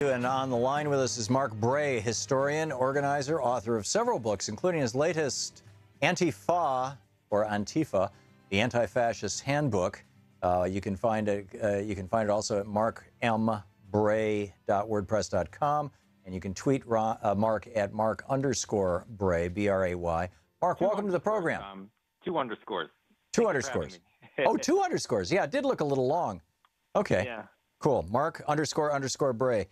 And on the line with us is Mark Bray, historian, organizer, author of several books, including his latest Antifa, or Antifa, the Antifascist Handbook. You can find it also at markmbray.wordpress.com, and you can tweet Mark at Mark_Bray, B-R-A-Y. Mark, welcome to the program. 2 underscores. Two underscores. Oh, 2 underscores. Yeah, it did look a little long. Okay. Yeah. Cool. Mark__Bray.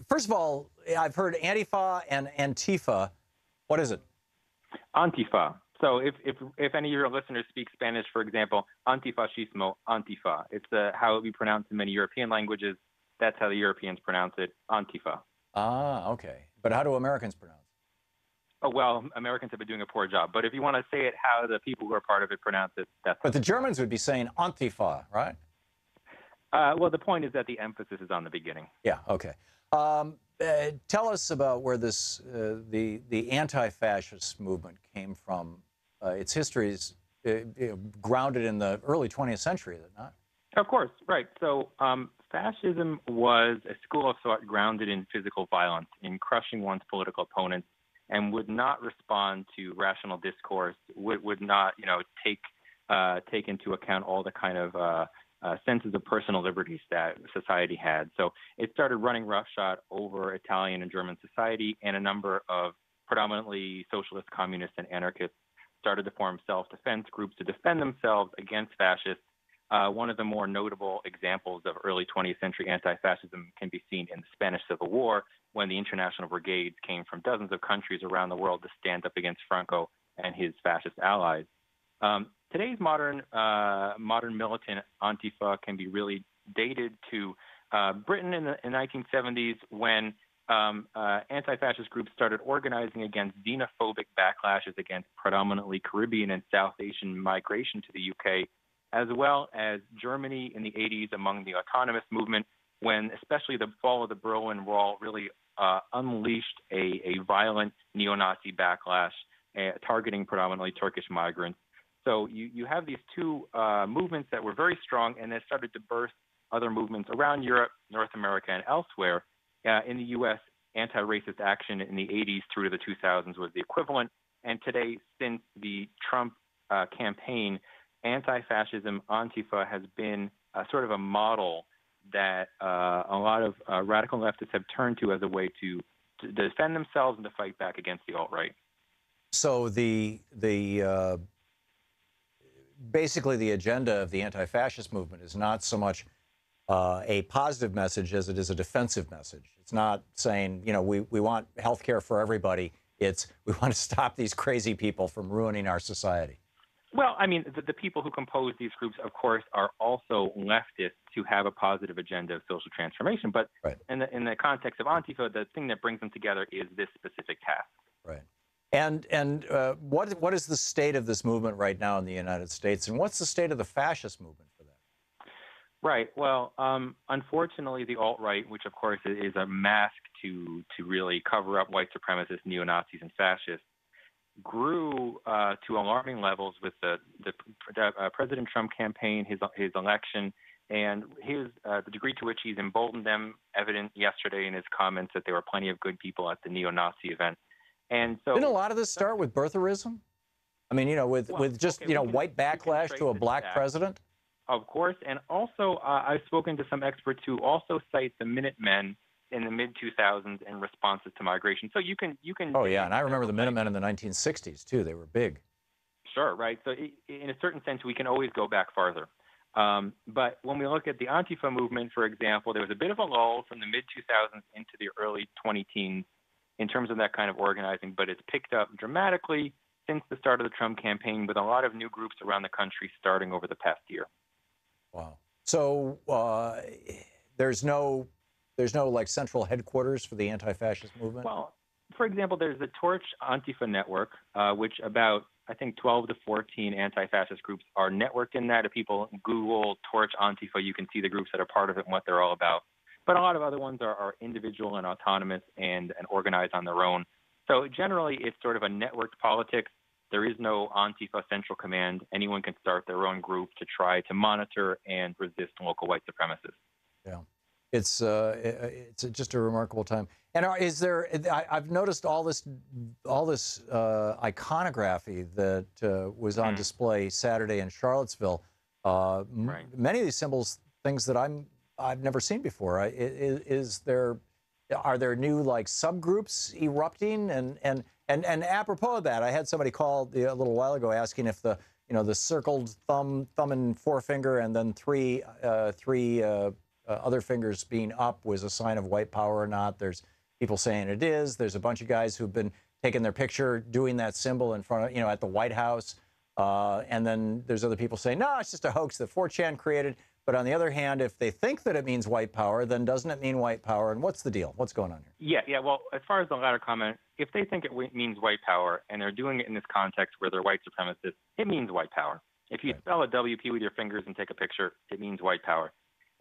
First of all, I've heard Antifa and Antifa. What is it? Antifa. So if any of your listeners speak Spanish, for example, antifascismo, Antifa. It's how it would be pronounced in many European languages. That's how the Europeans pronounce it, Antifa. Ah, okay. But how do Americans pronounce it? Oh, well, Americans have been doing a poor job. But if you want to say it how the people who are part of it pronounce it, that's... But the Germans would be saying Antifa, right? Well, the point is that the emphasis is on the beginning. Yeah, okay. Tell us about where this the anti-fascist movement came from. Its history is grounded in the early 20th century, is it not? Of course, right. So fascism was a school of thought grounded in physical violence, in crushing one's political opponents, and would not respond to rational discourse, would not, take into account all the kind of senses of personal liberties that society had. So it started running roughshod over Italian and German society, and a number of predominantly socialist, communist, and anarchists started to form self-defense groups to defend themselves against fascists. One of the more notable examples of early 20th century anti-fascism can be seen in the Spanish Civil War, when the international brigades came from dozens of countries around the world to stand up against Franco and his fascist allies. Today's modern militant Antifa can be really dated to Britain in the 1970s, when anti-fascist groups started organizing against xenophobic backlashes against predominantly Caribbean and South Asian migration to the UK, as well as Germany in the 80s among the autonomous movement, when especially the fall of the Berlin Wall really unleashed a violent neo-Nazi backlash targeting predominantly Turkish migrants. So you have these two movements that were very strong, and that started to burst other movements around Europe, North America, and elsewhere. In the U.S., anti-racist action in the 80s through to the 2000s was the equivalent. And today, since the Trump campaign, anti-fascism, Antifa, has been sort of a model that a lot of radical leftists have turned to as a way to defend themselves and to fight back against the alt-right. So basically the agenda of the anti-fascist movement is not so much a positive message as it is a defensive message. It's not saying, we want health care for everybody. It's we want to stop these crazy people from ruining our society. Well, I mean, the people who compose these groups, of course, are also leftists who have a positive agenda of social transformation. But right. in the context of Antifa, the thing that brings them together is this specific task. Right. And what is the state of this movement right now in the United States, and what's the state of the fascist movement for that? Right. Well, unfortunately, the alt-right, which of course is a mask to really cover up white supremacists, neo-Nazis, and fascists, grew to alarming levels with the President Trump campaign, his election, and the degree to which he's emboldened them, evident yesterday in his comments that there were plenty of good people at the neo-Nazi event. And so, didn't a lot of this start with birtherism? I mean, with just white backlash to a black president. Of course, and also I've spoken to some experts who also cite the Minutemen in the mid-2000s in responses to migration. So you can. Oh yeah, and I remember the Minutemen in the 1960s too. They were big. Sure, right. So in a certain sense, we can always go back farther. But when we look at the Antifa movement, for example, there was a bit of a lull from the mid-2000s into the early 2010s in terms of that kind of organizing, but it's picked up dramatically since the start of the Trump campaign, with a lot of new groups around the country starting over the past year. Wow. So there's no like central headquarters for the anti-fascist movement? Well, for example, there's the Torch Antifa network, which about, I think, 12 to 14 anti-fascist groups are networked in that. If people Google Torch Antifa, you can see the groups that are part of it and what they're all about. But a lot of other ones are individual and autonomous and organized on their own. So generally, it's sort of a networked politics. There is no Antifa central command. Anyone can start their own group to try to monitor and resist local white supremacists. Yeah. It's just a remarkable time. And is there? I've noticed all this iconography that was on display Saturday in Charlottesville. Right. Many of these symbols, things that I've never seen before. Are there new like subgroups erupting? And apropos of that, I had somebody call a little while ago asking if the circled thumb and forefinger and then three other fingers being up was a sign of white power or not. There's people saying it is. There's a bunch of guys who've been taking their picture doing that symbol in front of, at the White House. And then there's other people saying, no, it's just a hoax that 4chan created. But on the other hand, if they think that it means white power, then doesn't it mean white power? And what's the deal? What's going on here? Yeah. Well, as far as the latter comment, if they think it means white power and they're doing it in this context where they're white supremacists, it means white power. If you spell a WP with your fingers and take a picture, it means white power.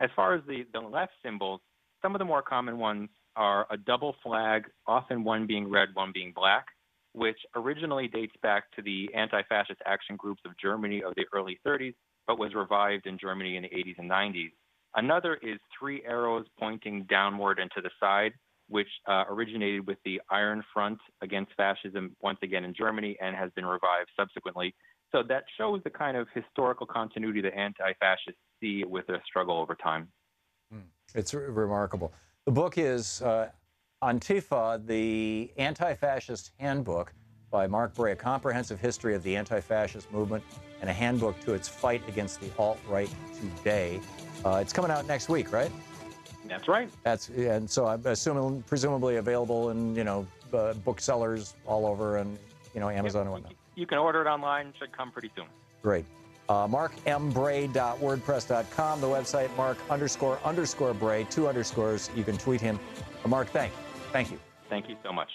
As far as the left symbols, some of the more common ones are a double flag, often one being red, one being black, which originally dates back to the anti-fascist action groups of Germany of the early 30s, but was revived in Germany in the 80s and 90s. Another is three arrows pointing downward and to the side, which originated with the Iron Front against fascism once again in Germany and has been revived subsequently. So that shows the kind of historical continuity that anti-fascists see with their struggle over time. It's remarkable. The book is Antifa, the Antifascist Handbook by Mark Bray, a comprehensive history of the anti-fascist movement and a handbook to its fight against the alt-right today. It's coming out next week, right? That's right. And so I'm assuming, presumably available in, booksellers all over and, Amazon and whatnot. You can order it online. It should come pretty soon. Great. MarkMBray.wordpress.com, the website, Mark__Bray, 2 underscores. You can tweet him. Mark, thank you. Thank you so much.